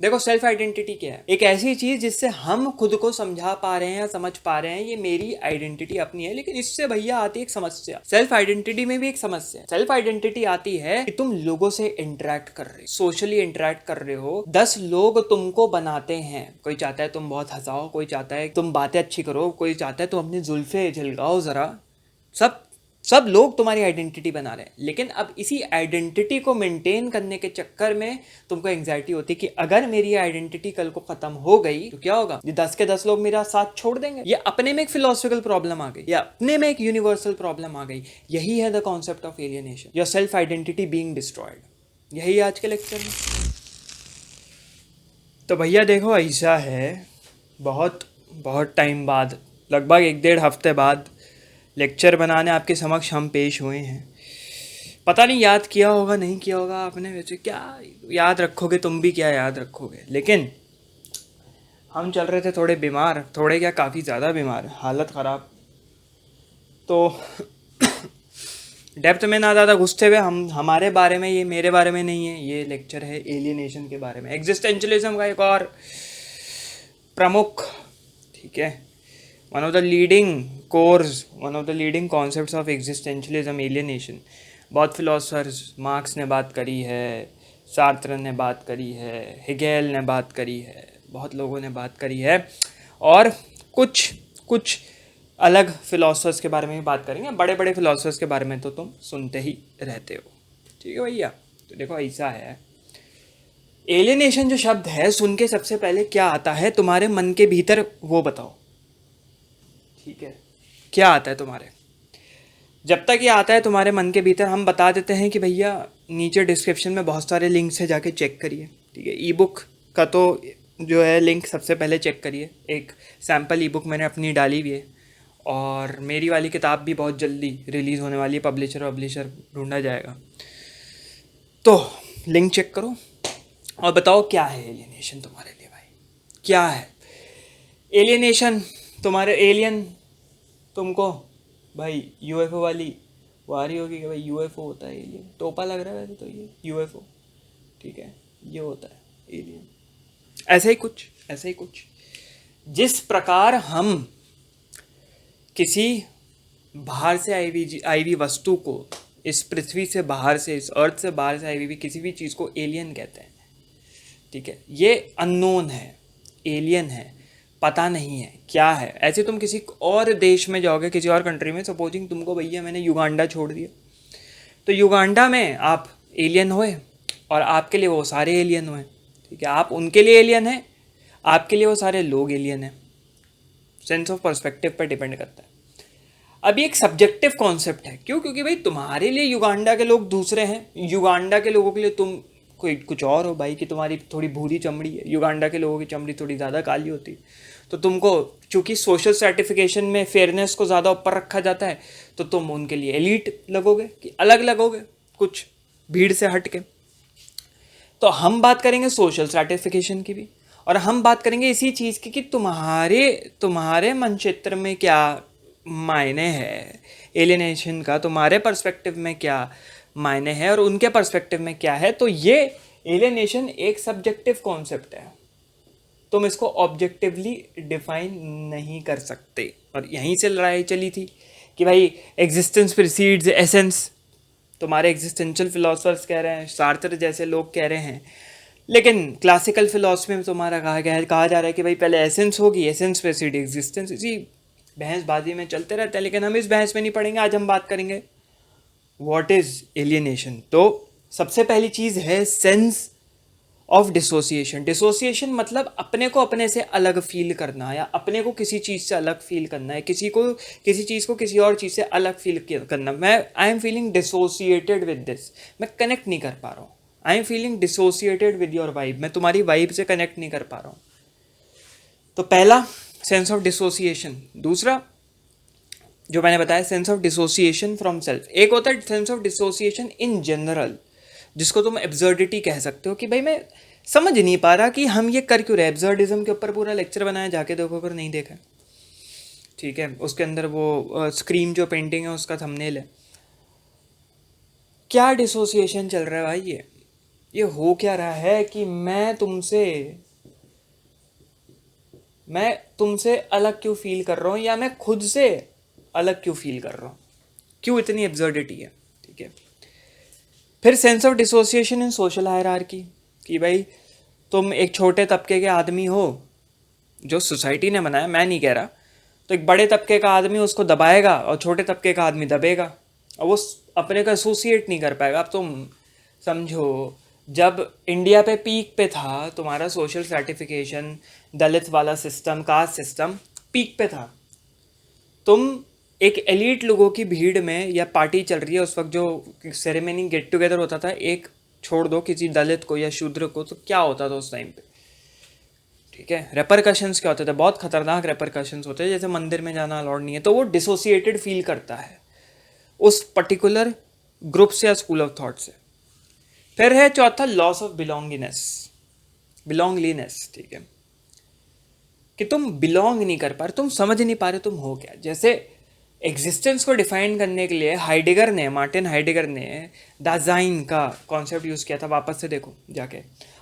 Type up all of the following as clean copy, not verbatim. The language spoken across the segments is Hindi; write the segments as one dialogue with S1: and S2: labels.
S1: देखो सेल्फ आइडेंटिटी क्या है? एक ऐसी चीज जिससे हम खुद को समझा पा रहे हैं या समझ पा रहे हैं ये मेरी आइडेंटिटी अपनी है। लेकिन इससे भैया आती है एक समस्या, सेल्फ आइडेंटिटी में भी एक समस्या है। सेल्फ आइडेंटिटी आती है कि तुम लोगों से इंटरेक्ट कर रहे हो, सोशली इंटरेक्ट कर रहे हो, 10 लोग तुमको बनाते हैं। कोई चाहता है तुम बहुत हंसाओ, कोई चाहता है तुम बातें अच्छी करो, कोई चाहता है तुम अपनी जुल्फे झलकाओ जरा। सब सब लोग तुम्हारी आइडेंटिटी बना रहे हैं। लेकिन अब इसी आइडेंटिटी को मेंटेन करने के चक्कर में तुमको एंग्जाइटी होती है कि अगर मेरी आइडेंटिटी कल को खत्म हो गई तो क्या होगा, ये 10 के 10 लोग मेरा साथ छोड़ देंगे। ये अपने में एक फिलोसफिकल प्रॉब्लम आ गई, या अपने में एक यूनिवर्सल प्रॉब्लम आ गई। यही है the concept of alienation, your self identity being destroyed. यही आज के लेक्चर में। तो भैया देखो ऐसा है, बहुत बहुत टाइम बाद, लगभग 1-1.5 हफ्ते बाद लेक्चर बनाने आपके समक्ष हम पेश हुए हैं। पता नहीं याद किया होगा नहीं किया होगा आपने, वैसे क्या याद रखोगे, तुम भी क्या याद रखोगे। लेकिन हम चल रहे थे थोड़े बीमार, थोड़े क्या काफ़ी ज़्यादा बीमार, हालत ख़राब। तो डेप्थ में ना ज़्यादा घुसते हुए हम हमारे बारे में, ये मेरे बारे में नहीं है, ये लेक्चर है एलियनेशन के बारे में, एग्जिस्टेंशलिज्म का एक और प्रमुख, ठीक है, one of the leading course, one of the leading concepts of existentialism, alienation. बहुत फिलोसफर्स, मार्क्स ने बात करी है, सार्त्र ने बात करी है, हेगेल ने बात करी है, बहुत लोगों ने बात करी है, और कुछ कुछ अलग फिलोसफर्स के बारे में भी बात करेंगे। बड़े बड़े फिलोसफर्स के बारे में तो तुम सुनते ही रहते हो, ठीक है भैया। तो देखो ऐसा है, एलियनेशन जो शब्द है सुन के सबसे पहले क्या आता है तुम्हारे मन के भीतर, वो बताओ, ठीक है, क्या आता है तुम्हारे? जब तक ये आता है तुम्हारे मन के भीतर, हम बता देते हैं कि भैया नीचे डिस्क्रिप्शन में बहुत सारे लिंक्स है, जाके चेक करिए, ठीक है। ई बुक का तो जो है लिंक सबसे पहले चेक करिए, एक सैम्पल ई बुक मैंने अपनी डाली हुई है, और मेरी वाली किताब भी बहुत जल्दी रिलीज़ होने वाली है, पब्लिशर ढूंढा जाएगा। तो लिंक चेक करो और बताओ क्या है एलियनेशन तुम्हारे लिए भाई, क्या है एलियनेशन तुम्हारे? एलियन तुमको भाई यूएफओ वाली वो आ रही होगी कि भाई यूएफओ होता है एलियन, टोपा लग रहा है वैसे तो ये यूएफओ, ठीक है, ये होता है एलियन। ऐसे ही कुछ, ऐसे ही कुछ, जिस प्रकार हम किसी बाहर से आई हुई वस्तु को, इस पृथ्वी से बाहर से, इस अर्थ से बाहर से आई हुई किसी भी चीज़ को एलियन कहते हैं, ठीक है, ये अननोन है, एलियन है, पता नहीं है क्या है। ऐसे तुम किसी और देश में जाओगे, किसी और कंट्री में, सपोजिंग तुमको भैया मैंने युगांडा छोड़ दिया, तो युगांडा में आप एलियन हुए और आपके लिए वो सारे एलियन हुए, ठीक है, आप उनके लिए एलियन हैं, आपके लिए वो सारे लोग एलियन हैं। सेंस ऑफ पर्सपेक्टिव पर डिपेंड करता है। अभी एक सब्जेक्टिव कॉन्सेप्ट है, क्यों? क्योंकि भाई तुम्हारे लिए युगांडा के लोग दूसरे हैं, युगांडा के लोगों के लिए तुम कोई कुछ और हो भाई, कि तुम्हारी थोड़ी भूरी चमड़ी है, युगांडा के लोगों की चमड़ी थोड़ी ज़्यादा काली होती है। तो तुमको चूंकि सोशल सर्टिफिकेशन में फेयरनेस को ज़्यादा ऊपर रखा जाता है, तो तुम उनके लिए एलीट लगोगे, कि अलग लगोगे कुछ भीड़ से हट के। तो हम बात करेंगे सोशल सर्टिफिकेशन की भी, और हम बात करेंगे इसी चीज़ की कि तुम्हारे तुम्हारे मन क्षेत्र में क्या मायने है एलियनेशन का, तुम्हारे पर्सपेक्टिव में क्या मायने है और उनके पर्सपेक्टिव में क्या है। तो ये एलियनेशन एक सब्जेक्टिव कॉन्सेप्ट है, तुम इसको ऑब्जेक्टिवली डिफाइन नहीं कर सकते। और यहीं से लड़ाई चली थी कि भाई एग्जिस्टेंस प्रीसीड्स एसेंस, तुम्हारे एग्जिस्टेंशियल फिलोसफर्स कह रहे हैं, सार्त्र जैसे लोग कह रहे हैं, लेकिन क्लासिकल फिलोसफी में तुम्हारा कहा जा रहा है कि भाई पहले एसेंस होगी, एसेंस प्रीसीड एग्जिस्टेंस। इसी बहसबाजी में चलते रहते हैं, लेकिन हम इस बहस में नहीं पढ़ेंगे। आज हम बात करेंगे व्हाट इज एलियनेशन। तो सबसे पहली चीज़ है सेंस ऑफ डिसोसिएशन। डिसोसिएशन मतलब अपने को अपने से अलग फील करना, या अपने को किसी चीज़ से अलग फील करना है, किसी चीज़ को किसी और चीज़ से अलग फील करना। मैं I am feeling dissociated with this, मैं कनेक्ट नहीं कर पा रहा हूँ। I am feeling dissociated with your vibe, मैं तुम्हारी वाइब से कनेक्ट नहीं कर पा रहा हूँ। तो पहला सेंस ऑफ डिसोसिएशन। दूसरा जो मैंने बताया sense of dissociation from self. एक होता है sense of dissociation in general, जिसको तुम एब्सर्डिटी कह सकते हो, कि भाई मैं समझ नहीं पा रहा कि हम ये कर क्यों रहे। एब्सर्डिज्म के ऊपर पूरा लेक्चर बनाया, जाके देखो अगर नहीं देखा, ठीक है, उसके अंदर वो स्क्रीन जो पेंटिंग है उसका थंबनेल है। क्या डिसोसिएशन चल रहा है भाई ये? ये हो क्या रहा है कि मैं तुमसे अलग क्यों फील कर रहा हूँ, या मैं खुद से अलग क्यों फील कर रहा हूँ, क्यों इतनी एब्सर्डिटी है। ठीक है। फिर sense of dissociation in social hierarchy, कि भाई तुम एक छोटे तबके के आदमी हो, जो सोसाइटी ने बनाया, मैं नहीं कह रहा, तो एक बड़े तबके का आदमी उसको दबाएगा और छोटे तबके का आदमी दबेगा, और वो अपने को एसोसिएट नहीं कर पाएगा। अब तुम समझो, जब इंडिया पे पीक पे था तुम्हारा सोशल सर्टिफिकेशन, दलित वाला सिस्टम, कास्ट सिस्टम पीक पे था, तुम एक एलीट लोगों की भीड़ में, या पार्टी चल रही है उस वक्त, जो सेरेमनी गेट टुगेदर होता था, एक छोड़ दो किसी दलित को या शूद्र को, तो क्या होता था उस टाइम पे। ठीक है। रेपरकशंस क्या होते थे, बहुत खतरनाक रेपरकशंस होते हैं, जैसे मंदिर में जाना अलाउड नहीं है, तो वो डिसोसिएटेड फील करता है उस पर्टिकुलर ग्रुप से या स्कूल ऑफ थॉट से। फिर है चौथा, लॉस ऑफ बिलोंगलीनेस। ठीक है, कि तुम बिलोंग नहीं कर पा रहे, तुम समझ नहीं पा रहे तुम हो क्या। जैसे एग्जिस्टेंस को डिफाइन करने के लिए मार्टिन हाइडेगर ने दाजाइन का कॉन्सेप्ट यूज़ किया था, वापस से देखो जाके।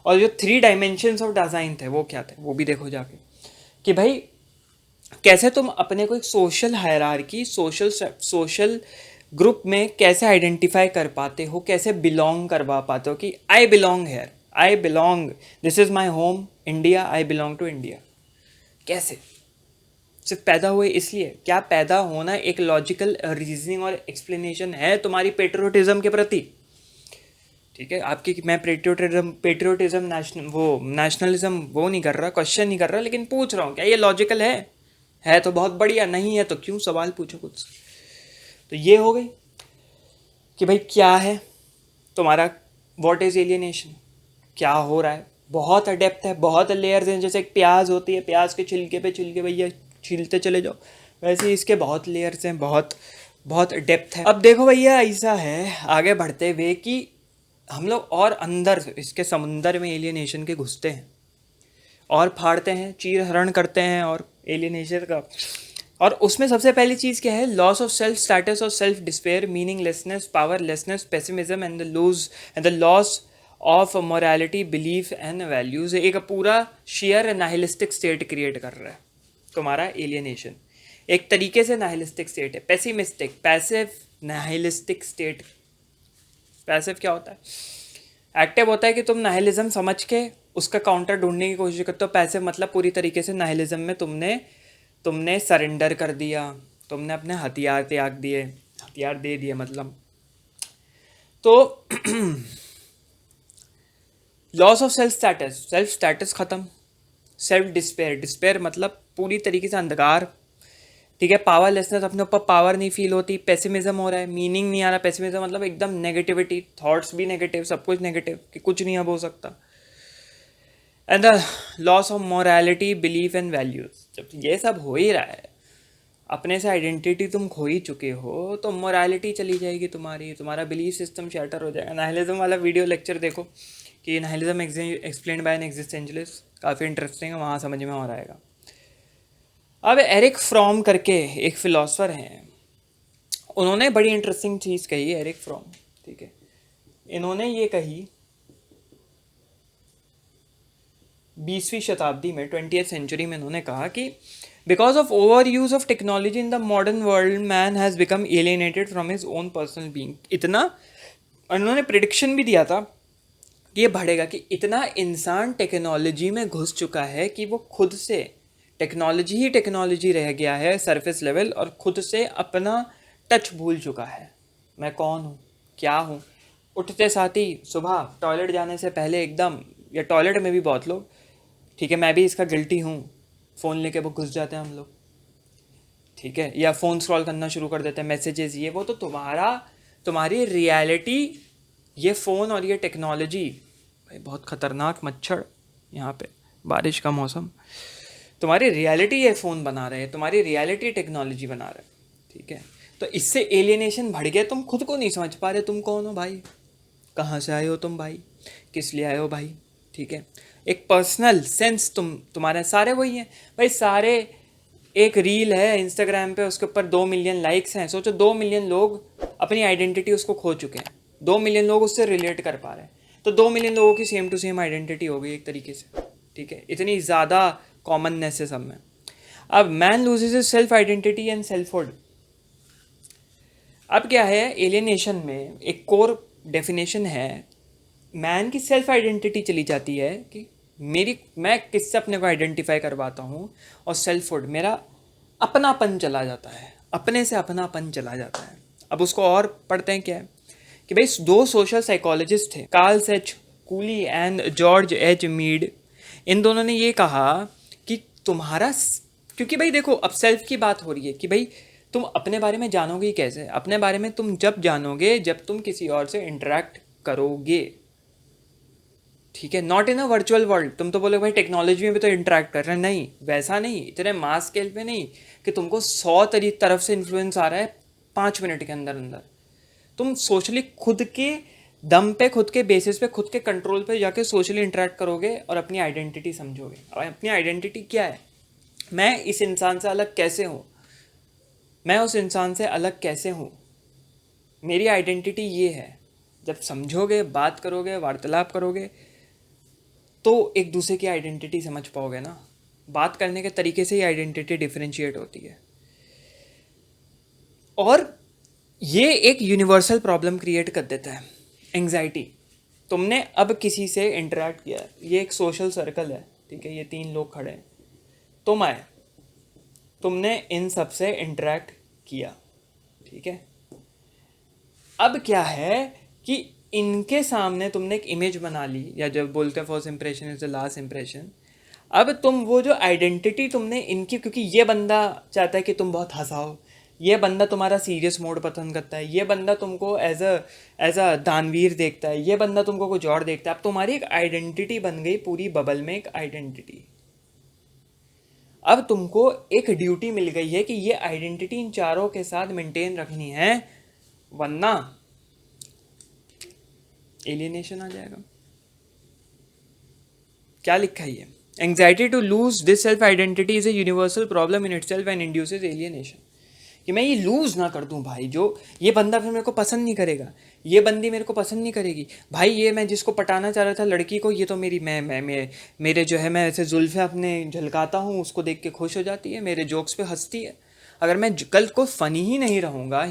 S1: और जो 3 डायमेंशंस ऑफ दाजाइन थे वो क्या थे, वो भी देखो जाके, कि भाई कैसे तुम अपने को एक सोशल हायरार्की, सोशल ग्रुप में कैसे आइडेंटिफाई कर पाते हो, कैसे बिलोंग करवा पाते हो, कि I belong here, I belong, this is my home India, I belong to India. कैसे? सिर्फ पैदा हुए इसलिए? क्या पैदा होना एक लॉजिकल रीजनिंग और एक्सप्लेनेशन है तुम्हारी पेट्रियोटिज्म के प्रति? ठीक है, आपकी, मैं पेट्रियोटिज्म नेशनलिज्म वो नहीं कर रहा, क्वेश्चन नहीं कर रहा, लेकिन पूछ रहा हूँ क्या ये लॉजिकल है तो बहुत बढ़िया, नहीं है तो क्यों सवाल पूछो कुछ। तो ये हो गई कि भाई क्या है तुम्हारा, व्हाट इज एलियनेशन, क्या हो रहा है। बहुत डेप्थ है, बहुत लेयर्स हैं। जैसे एक प्याज होती है, प्याज के छिलके पे छिलके भैया छीलते चले जाओ, वैसे इसके बहुत लेयर्स हैं, बहुत बहुत डेप्थ है। अब देखो भैया, ऐसा है आगे बढ़ते हुए कि हम लोग और अंदर इसके समुंदर में एलियनेशन के घुसते हैं और फाड़ते हैं, चीर हरण करते हैं और एलियनेशन का। और उसमें सबसे पहली चीज़ क्या है, लॉस ऑफ सेल्फ स्टेटस और self despair, meaninglessness, powerlessness, pessimism and the loss of morality, belief and values. एक पूरा शेयर नाहिलिस्टिक स्टेट क्रिएट कर रहा है तुम्हारा एलियनेशन। एक तरीके से नाहिलिस्टिक स्टेट है, पेसिमिस्टिक, पैसिव नाहिलिस्टिक स्टेट। पैसिव क्या होता है? एक्टिव होता है कि तुम नाहिलिज्म समझ के उसका काउंटर ढूंढने की कोशिश करते हो। पैसिव मतलब पूरी तरीके से नाहिलिज्म में तुमने सरेंडर कर दिया, तुमने अपने हथियार त्याग दिए, हथियार दे दिए मतलब। तो लॉस ऑफ सेल्फ स्टेटस खत्म, सेल्फ डिस्पेयर मतलब पूरी तरीके से अंधकार। ठीक है, पावरलेसनेस, अपने ऊपर पावर नहीं फील होती। पेसिमिज्म हो रहा है, मीनिंग नहीं आ रहा। पेसिमिज्म मतलब एकदम नेगेटिविटी, थॉट्स भी नेगेटिव, सब कुछ नेगेटिव, कि कुछ नहीं अब हो सकता। And the loss of morality, belief and values. जब ये सब हो ही रहा है, अपने से आइडेंटिटी तुम खो ही चुके हो, तो मोरालिटी चली जाएगी तुम्हारा बिलीफ सिस्टम शैटर हो जाएगा। नाहिलिज्म वाला वीडियो लेक्चर देखो, कि nihilism explained by an existentialist, काफ़ी इंटरेस्टिंग है, वहाँ समझ में और आएगा। अब एरिक फ्रॉम करके एक फिलोसफर हैं, उन्होंने बड़ी इंटरेस्टिंग चीज़ कही, एरिक फ्रॉम। ठीक है, इन्होंने ये कही 20वीं शताब्दी में, 20th सेंचुरी में, इन्होंने कहा कि because of over use of technology in the modern world, man has become alienated from his own personal being. इतना, उन्होंने प्रिडिक्शन भी दिया था कि ये बढ़ेगा, कि इतना इंसान टेक्नोलॉजी में घुस चुका है कि वो खुद से टेक्नोलॉजी रह गया है सरफेस लेवल, और खुद से अपना टच भूल चुका है। मैं कौन हूँ, क्या हूँ। उठते साथ ही सुबह टॉयलेट जाने से पहले एकदम, या टॉयलेट में भी बहुत लोग, ठीक है मैं भी इसका गिल्टी हूँ, फ़ोन लेके वो घुस जाते हैं हम लोग। ठीक है, या फ़ोन स्क्रॉल करना शुरू कर देते हैं, मैसेजेस ये वो। तो तुम्हारी रियलिटी, ये फ़ोन और ये टेक्नोलॉजी, भाई बहुत ख़तरनाक मच्छर यहाँ पे, बारिश का मौसम। तुम्हारी रियलिटी ये फ़ोन बना रहे हैं, तुम्हारी रियलिटी टेक्नोलॉजी बना रहे हैं। ठीक है, तो इससे एलियनेशन बढ़ गया, तुम खुद को नहीं समझ पा रहे तुम कौन हो भाई, कहाँ से आए हो तुम भाई, किस लिए आए हो भाई। ठीक है, एक पर्सनल सेंस तुम्हारे सारे वही हैं भाई, सारे। एक रील है इंस्टाग्राम पे, उसके ऊपर 2 मिलियन लाइक्स हैं। सोचो 2 मिलियन लोग अपनी आइडेंटिटी उसको खो चुके हैं, 2 मिलियन लोग उससे रिलेट कर पा रहे हैं। तो 2 मिलियन लोगों की सेम टू सेम आइडेंटिटी हो गई एक तरीके से, ठीक है, इतनी ज़्यादा कॉमननेस है सब में। अब man loses is self identity and selfhood. अब क्या है, एलियनेशन में एक कोर डेफिनेशन है, मैन की सेल्फ आइडेंटिटी चली जाती है कि मैं किससे अपने को आइडेंटिफाई करवाता हूँ, और सेल्फहुड मेरा अपनापन चला जाता है, अपने से अपनापन चला जाता है। अब उसको और पढ़ते हैं क्या है कि भाई 2 सोशल साइकोलॉजिस्ट थे, Carl H Cooley and George H Mead. इन दोनों ने ये कहा कि क्योंकि भाई देखो अब सेल्फ की बात हो रही है कि भाई तुम अपने बारे में जानोगे ही कैसे, अपने बारे में तुम जब जानोगे जब तुम किसी और से इंटरेक्ट करोगे, ठीक है, not in a virtual world. तुम तो बोलोगे भाई टेक्नोलॉजी में भी तो इंटरेक्ट कर रहे हैं, नहीं वैसा नहीं, इतने मास स्केल पे नहीं कि तुमको 100 तरफ से इन्फ्लुएंस आ रहा है 5 मिनट के अंदर अंदर। तुम सोशली खुद के दम पे, खुद के बेसिस पे, खुद के कंट्रोल पे जाके सोशली इंटरेक्ट करोगे और अपनी आइडेंटिटी समझोगे। और अपनी आइडेंटिटी क्या है, मैं इस इंसान से अलग कैसे हूँ, मैं उस इंसान से अलग कैसे हूँ, मेरी आइडेंटिटी ये है। जब समझोगे, बात करोगे, वार्तालाप करोगे, तो एक दूसरे की आइडेंटिटी समझ पाओगे ना। बात करने के तरीके से ही आइडेंटिटी डिफरेंशिएट होती है। और ये एक यूनिवर्सल प्रॉब्लम क्रिएट कर देता है, एंग्जाइटी। तुमने अब किसी से इंटरेक्ट किया, ये एक सोशल सर्कल है, ठीक है, ये 3 लोग खड़े हैं, तुम आए, तुमने इन सब से इंटरेक्ट किया, ठीक है। अब क्या है कि इनके सामने तुमने एक इमेज बना ली, या जब बोलते हैं first impression is the last impression. अब तुम वो जो आइडेंटिटी तुमने इनकी, क्योंकि ये बंदा चाहता है कि तुम बहुत हंसाओ, ये बंदा तुम्हारा सीरियस मोड पसंद करता है, ये बंदा तुमको एज अ दानवीर देखता है, ये बंदा तुमको कुछ और देखता है। अब तुम्हारी एक आइडेंटिटी बन गई, पूरी बबल में एक आइडेंटिटी। अब तुमको एक ड्यूटी मिल गई है कि ये आइडेंटिटी इन चारों के साथ मेंटेन रखनी है, वरना एलियनेशन आ जाएगा। क्या लिखा है ये, anxiety to lose this self identity is a universal problem in itself and induces alienation. कि मैं ये लूज ना कर दूं भाई, जो ये बंदा फिर मेरे को पसंद नहीं करेगा, ये बंदी मेरे को पसंद नहीं करेगी भाई, ये मैं जिसको पटाना चाह रहा था लड़की को, ये तो मेरी मैं मेरे जो है, मैं ऐसे जुल्फे अपने झलकाता हूँ, उसको देख के खुश हो जाती है, मेरे जोक्स पे हंसती है। अगर मैं कल को फनी ही नहीं रहूँगा,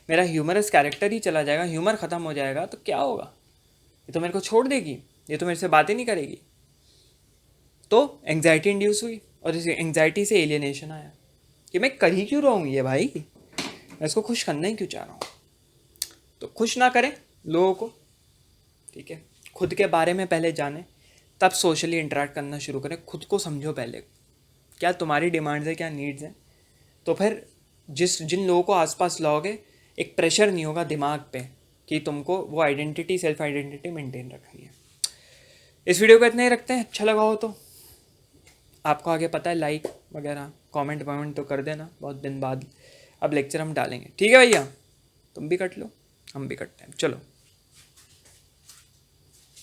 S1: मेरा ह्यूमरस कैरेक्टर ही चला जाएगा, ह्यूमर ख़त्म हो जाएगा, तो क्या होगा, ये तो मेरे को छोड़ देगी, ये तो मेरे से बातें नहीं करेगी। तो एंग्जाइटी इंड्यूस हुई, और इस एंग्जाइटी से एलियनेशन आया कि मैं कर ही क्यों रहा हूँ ये भाई, मैं इसको खुश करना ही क्यों चाह रहा हूँ। तो खुश ना करें लोगों को, ठीक है, खुद के बारे में पहले जानें, तब सोशली इंटरेक्ट करना शुरू करें। खुद को समझो पहले, क्या तुम्हारी डिमांड्स है, क्या नीड्स हैं, तो फिर जिन लोगों को आसपास लाओगे, एक प्रेशर नहीं होगा दिमाग पे कि तुमको वो आइडेंटिटी, सेल्फ आइडेंटिटी मेंटेन रखनी है। इस वीडियो को इतना ही रखते हैं, अच्छा लगा हो तो आपको आगे पता है, लाइक वगैरह कमेंट वमेंट तो कर देना, बहुत दिन बाद अब लेक्चर हम डालेंगे, ठीक है भैया, तुम भी कट लो, हम भी कटते हैं, चलो।